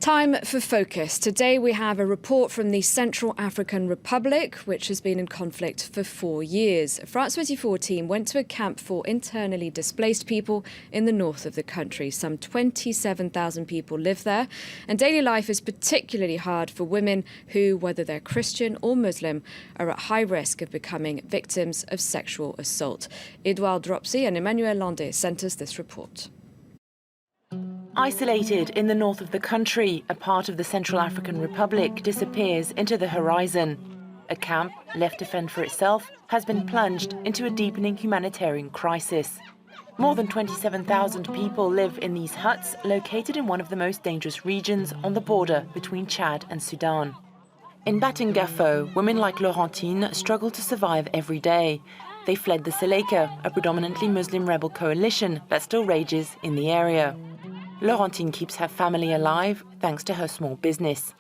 Time for Focus. Today we have a report from the Central African Republic, which has been in conflict for 4 years. A France 24 team went to a camp for internally displaced people in the north of the country. Some 27,000 people live there, and daily life is particularly hard for women who, whether they're Christian or Muslim, are at high risk of becoming victims of sexual assault. Edouard Dropsy and Emmanuel Landé sent us this report. Isolated in the north of the country, a part of the Central African Republic disappears into the horizon. A camp, left to fend for itself, has been plunged into a deepening humanitarian crisis. More than 27,000 people live in these huts located in one of the most dangerous regions on the border between Chad and Sudan. In Batingafo, women like Laurentine struggle to survive every day. They fled the Seleka, a predominantly Muslim rebel coalition that still rages in the area. Laurentine keeps her family alive thanks to her small business.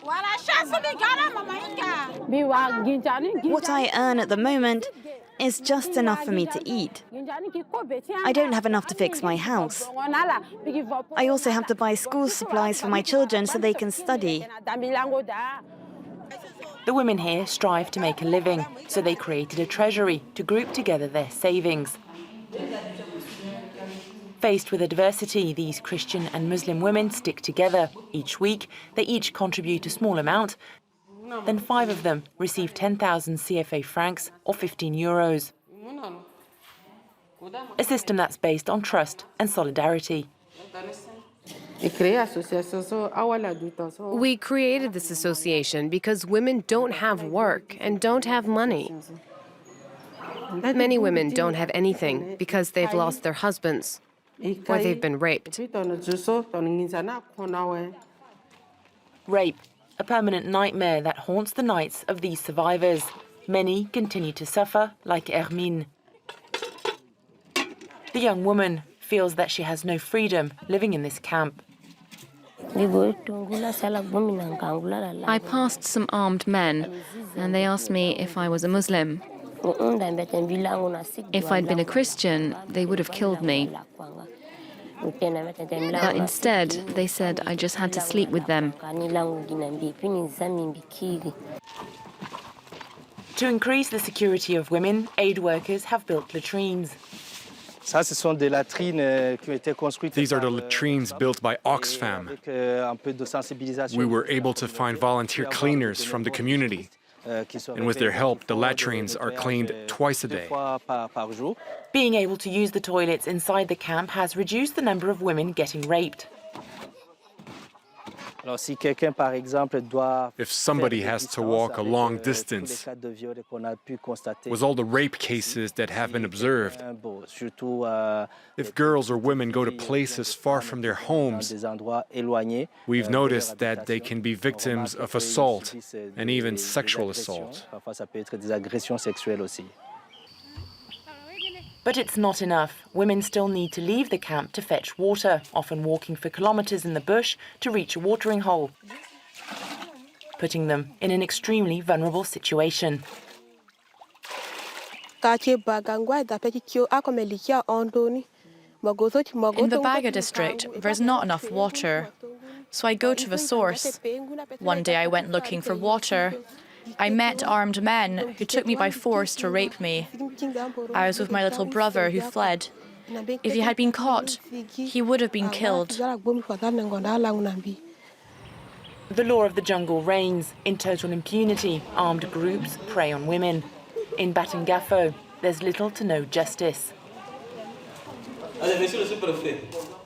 What I earn at the moment is just enough for me to eat. I don't have enough to fix my house. I also have to buy school supplies for my children so they can study. The women here strive to make a living, so they created a treasury to group together their savings. Faced with adversity, these Christian and Muslim women stick together. Each week, they each contribute a small amount. Then 5 of them receive 10,000 CFA francs or 15 euros. A system that's based on trust and solidarity. We created this association because women don't have work and don't have money. Many women don't have anything because they've lost their husbands or they've been raped. Rape, a permanent nightmare that haunts the nights of these survivors. Many continue to suffer, like Hermine. The young woman feels that she has no freedom living in this camp. I passed some armed men, and they asked me if I was a Muslim. If I'd been a Christian, they would have killed me. But instead, they said I just had to sleep with them. To increase the security of women, aid workers have built latrines. These are the latrines built by Oxfam. We were able to find volunteer cleaners from the community. And with their help, the latrines are cleaned twice a day. Being able to use the toilets inside the camp has reduced the number of women getting raped. If somebody has to walk a long distance, with all the rape cases that have been observed, if girls or women go to places far from their homes, we've noticed that they can be victims of assault and even sexual assault. But it's not enough. Women still need to leave the camp to fetch water, often walking for kilometers in the bush to reach a watering hole, putting them in an extremely vulnerable situation. In the Baga district, there's not enough water, so I go to the source. One day I went looking for water. I met armed men who took me by force to rape me. I was with my little brother who fled. If he had been caught, he would have been killed. The law of the jungle reigns. In total impunity, armed groups prey on women. In Batingafo, there's little to no justice.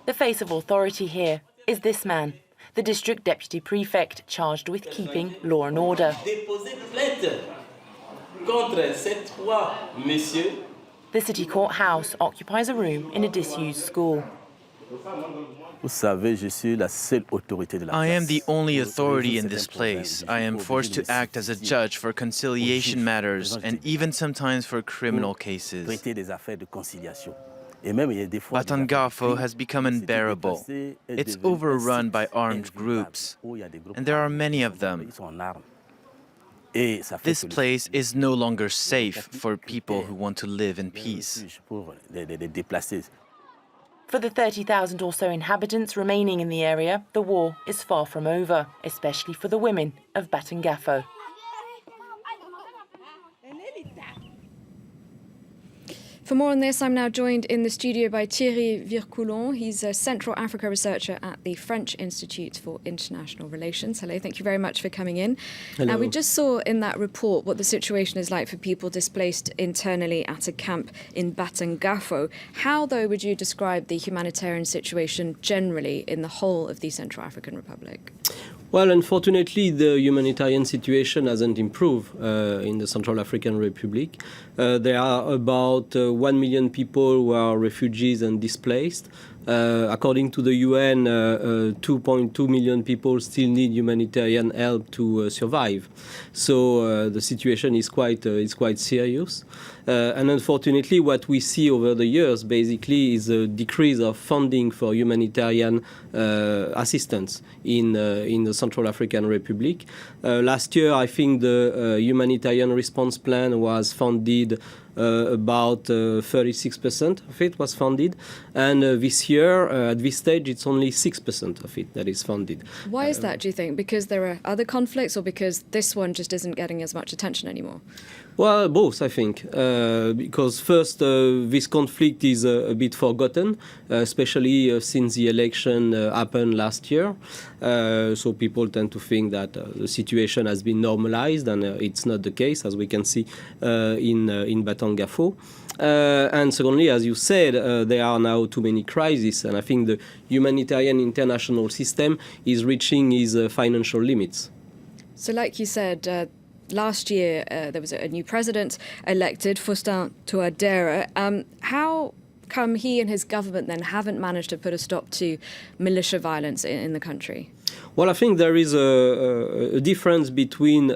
The face of authority here is this man, the district deputy prefect charged with keeping law and order. The city courthouse occupies a room in a disused school. I am the only authority in this place. I am forced to act as a judge for conciliation matters and even sometimes for criminal cases. Batangafo has become unbearable. It's overrun by armed groups, and there are many of them. This place is no longer safe for people who want to live in peace. For the 30,000 or so inhabitants remaining in the area, the war is far from over, especially for the women of Batangafo. For more on this, I'm now joined in the studio by Thierry Vircoulon. He's a Central Africa researcher at the French Institute for International Relations. Hello, thank you very much for coming in. Hello. Now, we just saw in that report what the situation is like for people displaced internally at a camp in Batangafo. How, though, would you describe the humanitarian situation generally in the whole of the Central African Republic? Well, unfortunately, the humanitarian situation hasn't improved in the Central African Republic. There are about 1 million people who are refugees and displaced. According to the UN, 2.2 million people still need humanitarian help to survive. So the situation is quite serious. And unfortunately, what we see over the years basically is a decrease of funding for humanitarian assistance in the Central African Republic. Last year, I think the humanitarian response plan was funded. About 36% of it was funded, and this year, at this stage, it's only 6% of it that is funded. Why is that, do you think? Because there are other conflicts, or because this one just isn't getting as much attention anymore? Well, both, I think, because first, this conflict is a bit forgotten, especially since the election happened last year. So people tend to think that the situation has been normalized, and it's not the case, as we can see in Batangafo. And secondly, as you said, there are now too many crises, and I think the humanitarian international system is reaching its financial limits. So like you said, last year there was a new president elected, Faustin Touadéra. How come he and his government then haven't managed to put a stop to militia violence in the country? Well, I think there is a difference between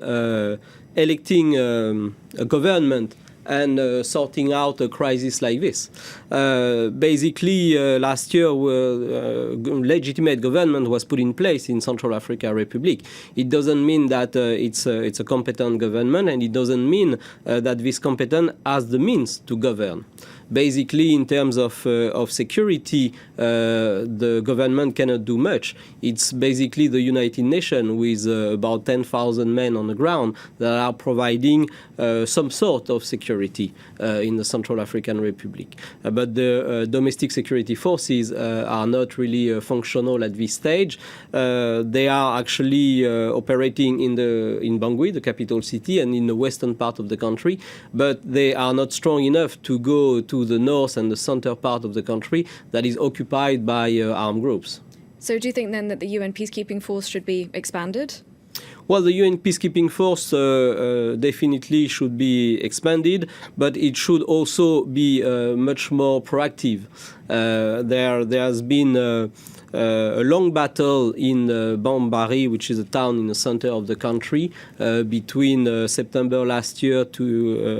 electing a government and sorting out a crisis like this. Basically, last year, legitimate government was put in place in Central African Republic. It doesn't mean that it's a competent government, and it doesn't mean that this competent has the means to govern. Basically, in terms of security, the government cannot do much. It's basically the United Nations with about 10,000 men on the ground that are providing some sort of security in the Central African Republic. But the domestic security forces are not really functional at this stage. They are actually operating in Bangui, the capital city, and in the western part of the country, but they are not strong enough to go to the north and the center part of the country that is occupied by armed groups. So do you think then that the UN peacekeeping force should be expanded? Well, the UN peacekeeping force definitely should be expanded, but it should also be much more proactive. There has been a long battle in Bambari, which is a town in the center of the country, between September last year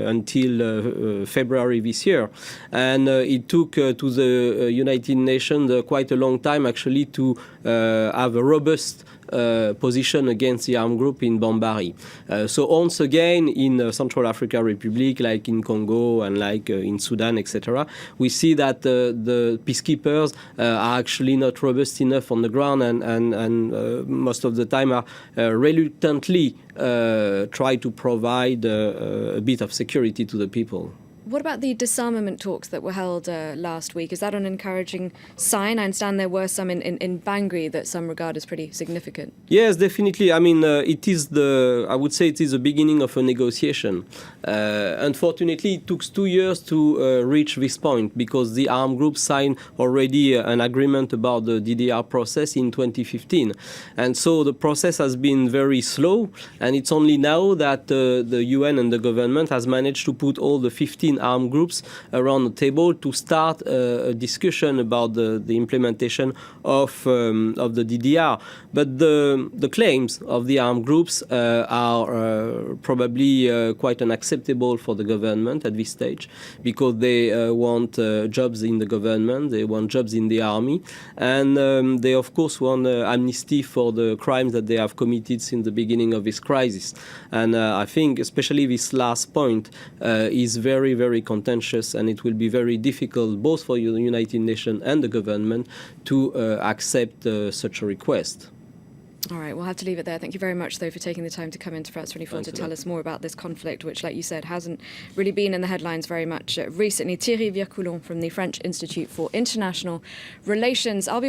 until February this year. And it took to the United Nations quite a long time, actually, to have a robust position against the armed group in Bambari. So once again, in Central African Republic, like in Congo and like in Sudan, etc., we see that the peacekeepers are actually not robust enough on the ground, and most of the time are reluctantly try to provide a bit of security to the people. What about the disarmament talks that were held last week? Is that an encouraging sign? I understand there were some in Bangui that some regard as pretty significant. Yes, definitely. I mean, I would say it is the beginning of a negotiation. Unfortunately, it took 2 years to reach this point because the armed groups signed already an agreement about the DDR process in 2015. And so the process has been very slow, and it's only now that the UN and the government has managed to put all the 15 armed groups around the table to start a discussion about the implementation of the DDR. But the claims of the armed groups are probably quite unacceptable for the government at this stage, because they want jobs in the government, they want jobs in the army, and they of course want amnesty for the crimes that they have committed since the beginning of this crisis. And I think especially this last point is very, very very contentious, and it will be very difficult both for the United Nations and the government to accept such a request. All right, we'll have to leave it there. Thank you very much, though, for taking the time to come into France 24 to tell us more about this conflict, which, like you said, hasn't really been in the headlines very much recently. Thierry Vircoulon from the French Institute for International Relations. I'll be back.